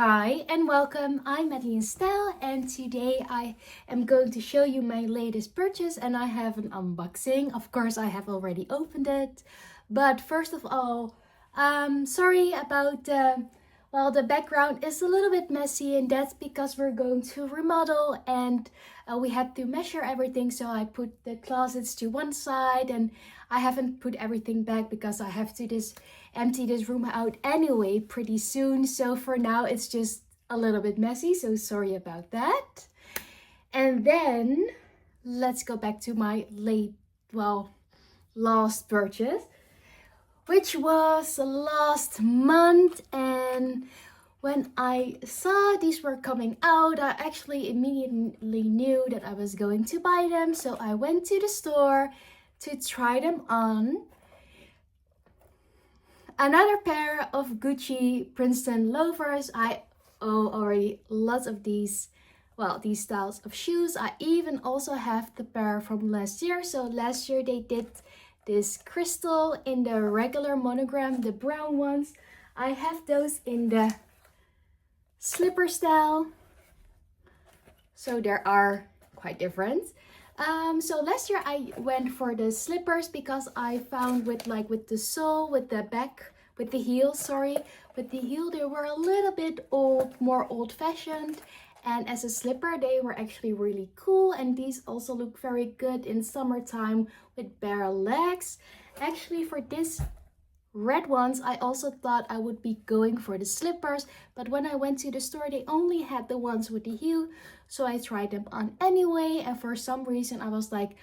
Hi and welcome, I'm Madeline Style and today I am going to show you my latest purchase and I have an unboxing. Of course I have already opened it, but first of all, sorry about the background is a little bit messy and that's because we're going to remodel and we had to measure everything, so I put the closets to one side and I haven't put everything back because I have to empty this room out anyway pretty soon. So for now it's just a little bit messy, so sorry about that. And then let's go back to my last purchase, which was last month. And when I saw these were coming out, I actually immediately knew that I was going to buy them. So I went to the store to try them on. Another pair of Gucci Princeton loafers. I own already lots of these styles of shoes. I even also have the pair from last year. So last year they did this crystal in the regular monogram, the brown ones. I have those in the slipper style. So they are quite different. So last year I went for the slippers because I found with the sole, with the back, with the heel, they were a little bit more old-fashioned, and as a slipper they were actually really cool, and these also look very good in summertime with bare legs. Actually, for this red ones I also thought I would be going for the slippers, but when I went to the store they only had the ones with the heel, so I tried them on anyway, and for some reason I was like,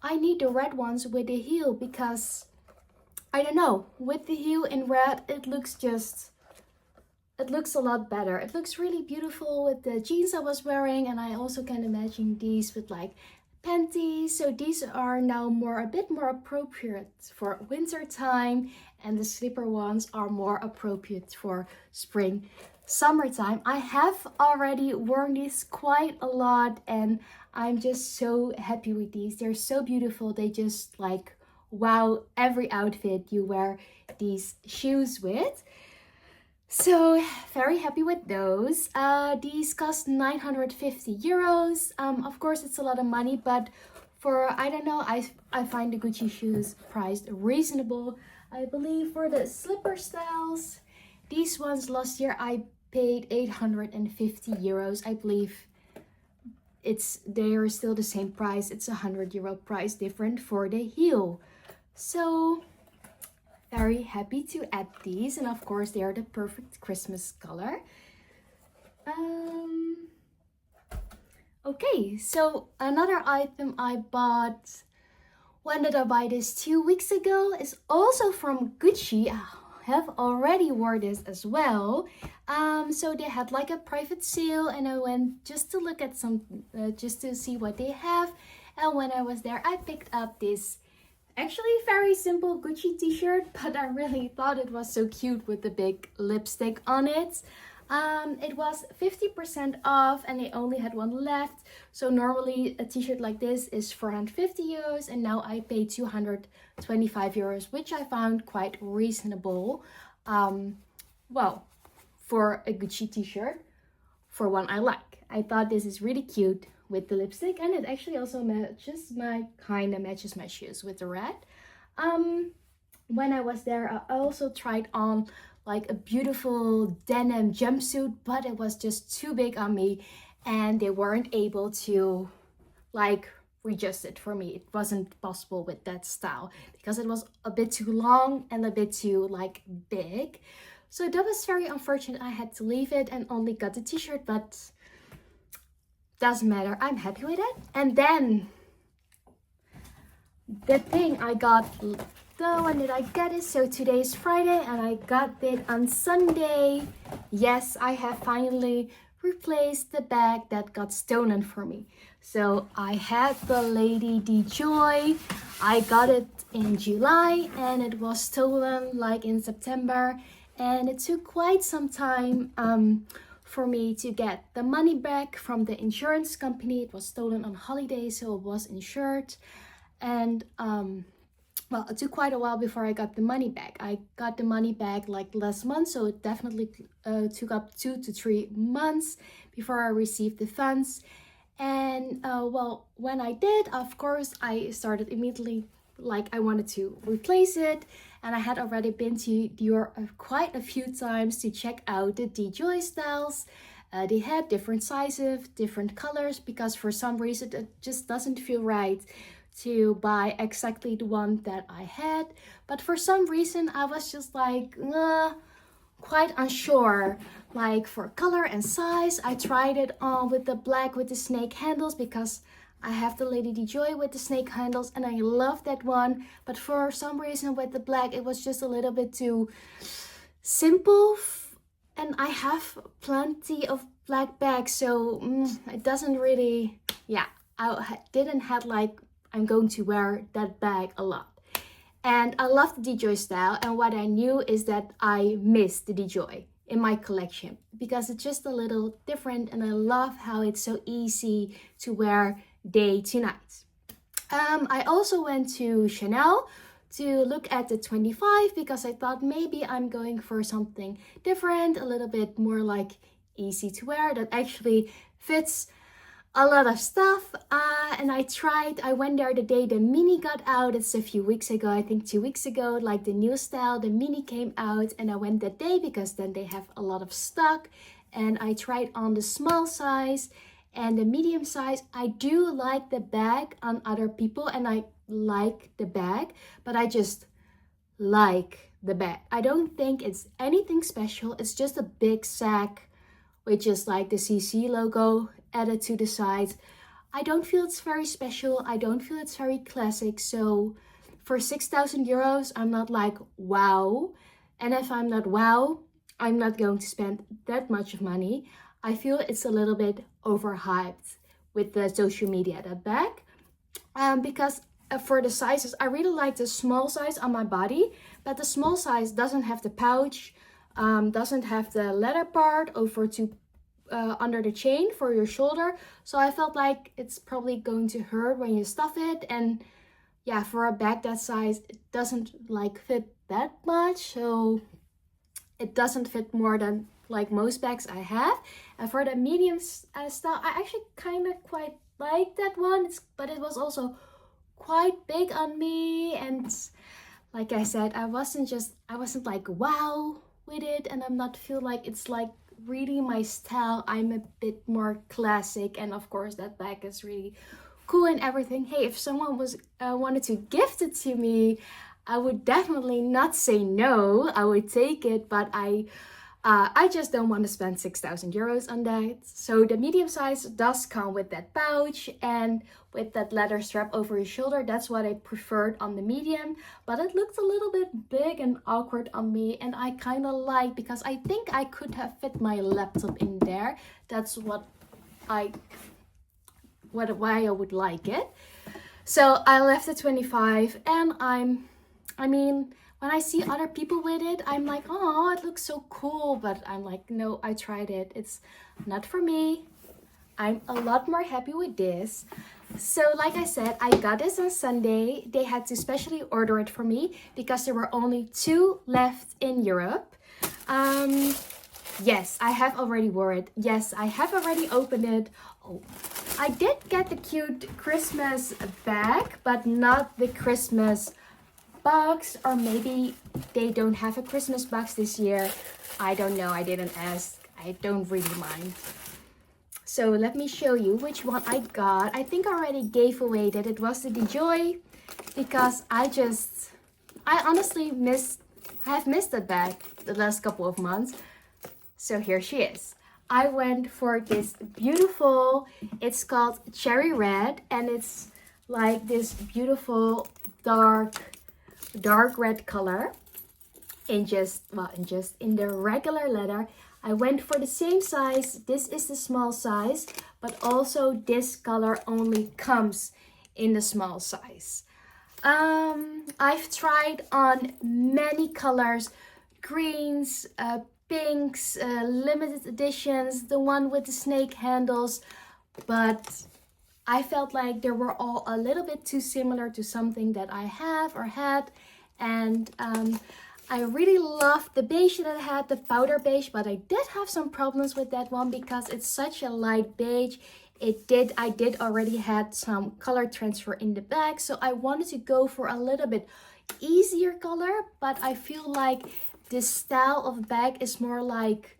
I need the red ones with the heel because I don't know, with the heel in red it looks a lot better. It looks really beautiful with the jeans I was wearing, and I also can imagine these with like panties. So these are now a bit more appropriate for winter time, and the slipper ones are more appropriate for spring, summertime. I have already worn these quite a lot and I'm just so happy with these. They're so beautiful. They just like wow every outfit you wear these shoes with. So very happy with those. These cost 950 euros. Of course it's a lot of money, but for, I don't know, I find the Gucci shoes priced reasonable. I believe for the slipper styles, these ones last year I paid 850 euros. I believe they are still the same price. It's €100 price different for the heel. So very happy to add these, and of course they are the perfect Christmas color. Okay, so another item I bought, when did I buy this? 2 weeks ago, is also from Gucci. I have already wore this as well. So they had like a private sale and I went just to look at just to see what they have. And when I was there I picked up this actually very simple Gucci t-shirt, but I really thought it was so cute with the big lipstick on it. It was 50% off and they only had one left. So normally a t-shirt like this is 450 euros and now I paid 225 euros, which I found quite reasonable. For a Gucci t-shirt, for one I like. I thought this is really cute with the lipstick, and it actually also matches my shoes with the red. When I was there I also tried on like a beautiful denim jumpsuit, but it was just too big on me and they weren't able to like readjust it for me. It wasn't possible with that style because it was a bit too long and a bit too like big. So that was very unfortunate. I had to leave it and only got the t-shirt, but doesn't matter, I'm happy with it. And then the thing I got, when did I get it? So today is Friday and I got it on Sunday. Yes, I have finally replaced the bag that got stolen from me. So I had the Lady D-Joy. I got it in July and it was stolen like in September, and it took quite some time for me to get the money back from the insurance company. It was stolen on holiday, so it was insured. And well, it took quite a while before I got the money back. I got the money back like last month, so it definitely took up 2 to 3 months before I received the funds. And well, when I did, of course, I started immediately, like, I wanted to replace it. And I had already been to Dior quite a few times to check out the D-Joy styles. They had different sizes, different colors, because for some reason it just doesn't feel right to buy exactly the one that I had. But for some reason I was just like, quite unsure, like for color and size. I tried it on with the black with the snake handles because I have the Lady D-Joy with the snake handles and I love that one. But for some reason with the black, it was just a little bit too simple. And I have plenty of black bags, so it doesn't really, yeah, I didn't have like, I'm going to wear that bag a lot. And I love the D-Joy style, and what I knew is that I missed the D-Joy in my collection because it's just a little different, and I love how it's so easy to wear day to night. I also went to Chanel to look at the 25 because I thought maybe I'm going for something different, a little bit more like easy to wear that actually fits a lot of stuff. And I went there the day the mini got out. It's a few weeks ago, I think 2 weeks ago, like the new style, the mini came out, and I went that day because then they have a lot of stock. And I tried on the small size and the medium size. I do like the bag on other people and I like the bag, but I just like the bag. I don't think it's anything special. It's just a big sack with just like the CC logo added to the sides. I don't feel it's very special. I don't feel it's very classic. So for 6,000 euros, I'm not like wow. And if I'm not wow, I'm not going to spend that much of money. I feel it's a little bit overhyped with the social media, that bag. Because for the sizes, I really like the small size on my body, but the small size doesn't have the pouch, doesn't have the leather part over to under the chain for your shoulder. So I felt like it's probably going to hurt when you stuff it. And yeah, for a bag that size, it doesn't like fit that much. So it doesn't fit more than like most bags I have. And for the medium style, I actually kind of quite like that one. But it was also quite big on me. And like I said, I wasn't like wow with it. And I'm not feel like it's like really my style. I'm a bit more classic, and of course that bag is really cool and everything. Hey, if someone was wanted to gift it to me, I would definitely not say no. I would take it, but I just don't want to spend 6,000 euros on that. So the medium size does come with that pouch and with that leather strap over your shoulder. That's what I preferred on the medium, but it looked a little bit big and awkward on me, and I kind of like, because I think I could have fit my laptop in there. That's why I would like it. So I left the 25, and I mean, when I see other people with it, I'm like, oh, it looks so cool. But I'm like, no, I tried it. It's not for me. I'm a lot more happy with this. So like I said, I got this on Sunday. They had to specially order it for me because there were only 2 left in Europe. Yes, I have already wore it. Yes, I have already opened it. Oh, I did get the cute Christmas bag, but not the Christmas box, or maybe they don't have a Christmas box this year. I don't know. I didn't ask. I don't really mind. So let me show you which one I got. I think I already gave away that it was the D-Joy because I honestly have missed that bag the last couple of months. So here she is. I went for this beautiful, it's called Cherry Red, and it's like this beautiful dark red color in the regular leather. I went for the same size. This is the small size, but also this color only comes in the small size. I've tried on many colors, greens, pinks, limited editions, the one with the snake handles, but I felt like they were all a little bit too similar to something that I have or had. And I really loved the beige that I had, the powder beige, but I did have some problems with that one because it's such a light beige. I did already had some color transfer in the bag, so I wanted to go for a little bit easier color, but I feel like this style of bag is more like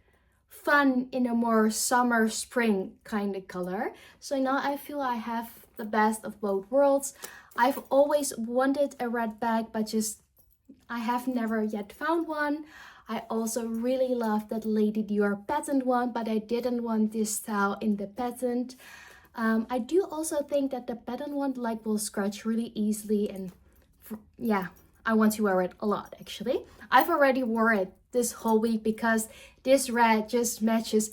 fun in a more summer spring kind of color. So now I feel I have the best of both worlds. I've always wanted a red bag, but just I have never yet found one. I also really love that Lady Dior patent one, but I didn't want this style in the patent. I do also think that the patent one like will scratch really easily, and yeah, I want to wear it a lot actually. I've already wore it this whole week because this red just matches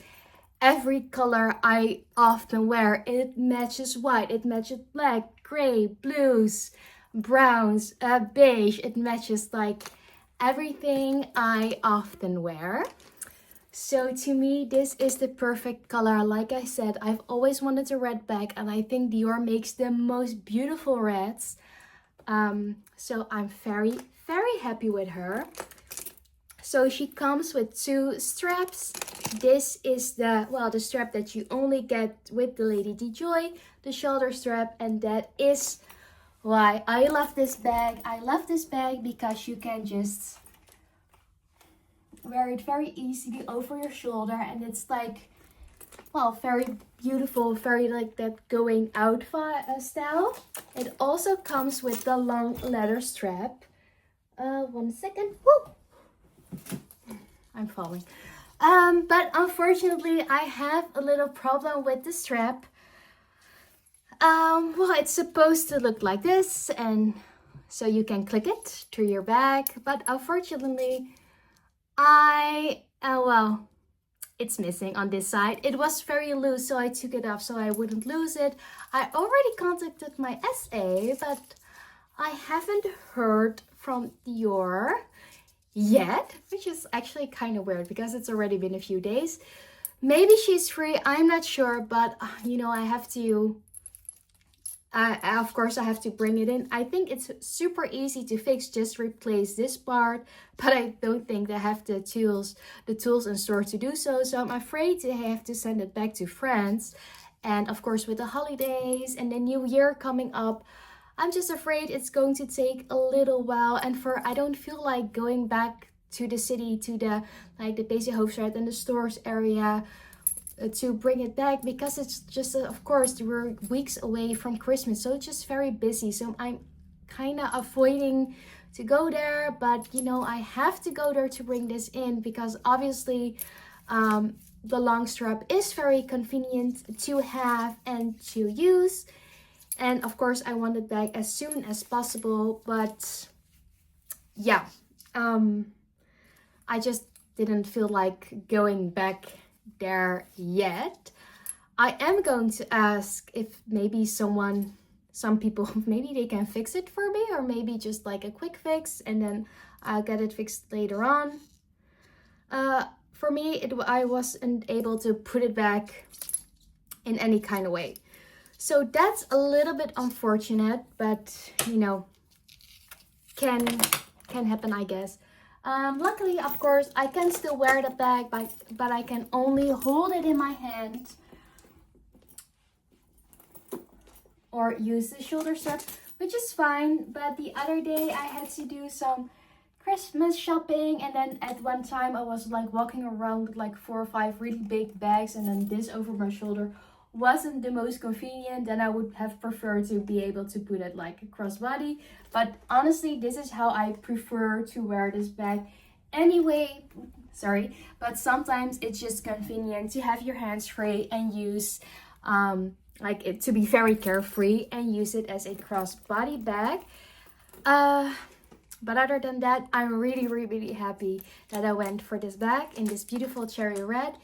every color I often wear. It matches white, it matches black, gray, blues, browns, beige. It matches like everything I often wear. So to me, this is the perfect color. Like I said, I've always wanted a red bag, and I think Dior makes the most beautiful reds. So I'm very, very happy with her. So she comes with two straps. This is the strap that you only get with the Lady D-Joy, the shoulder strap, and that is why I love this bag. I love this bag because you can just wear it very easily over your shoulder, and it's like, well, very beautiful, very like that going out style. It also comes with the long leather strap. 1 second. Woo! I'm falling. But unfortunately, I have a little problem with the strap. Well, it's supposed to look like this, and so you can click it to your bag. But unfortunately, it's missing on this side. It was very loose, so I took it off so I wouldn't lose it. I already contacted my SA, but I haven't heard from Dior yet, which is actually kind of weird because it's already been a few days. Maybe she's free, I'm not sure, but you know, I have to of course I have to bring it in. I think it's super easy to fix, just replace this part, but I don't think they have the tools in store to do so. So I'm afraid I have to send it back to France. And of course, with the holidays and the new year coming up, I'm just afraid it's going to take a little while. And I don't feel like going back to the city, to the Basic Hoofdstraat and the stores area to bring it back, because it's just of course we're weeks away from Christmas, so it's just very busy. So I'm kind of avoiding to go there, but you know, I have to go there to bring this in because obviously the long strap is very convenient to have and to use, and of course I want it back as soon as possible. But yeah, I just didn't feel like going back there yet. I am going to ask if maybe some people, maybe they can fix it for me, or maybe just like a quick fix and then I'll get it fixed later on. For me, I wasn't able to put it back in any kind of way. So that's a little bit unfortunate, but you know, can happen, I guess. Luckily, of course, I can still wear the bag, but I can only hold it in my hand or use the shoulder strap, which is fine. But the other day I had to do some Christmas shopping, and then at one time I was like walking around with like 4 or 5 really big bags, and then this over my shoulder wasn't the most convenient. Then I would have preferred to be able to put it like crossbody, but honestly this is how I prefer to wear this bag anyway. Sorry, but sometimes it's just convenient to have your hands free and use like it to be very carefree and use it as a crossbody bag. But other than that, I'm really happy that I went for this bag in this beautiful cherry red.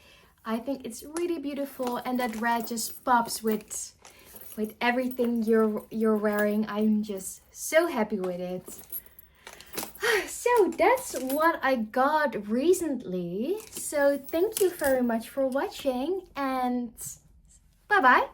I think it's really beautiful, and that red just pops with everything you're wearing. I'm just so happy with it. So that's what I got recently. So thank you very much for watching, and bye bye.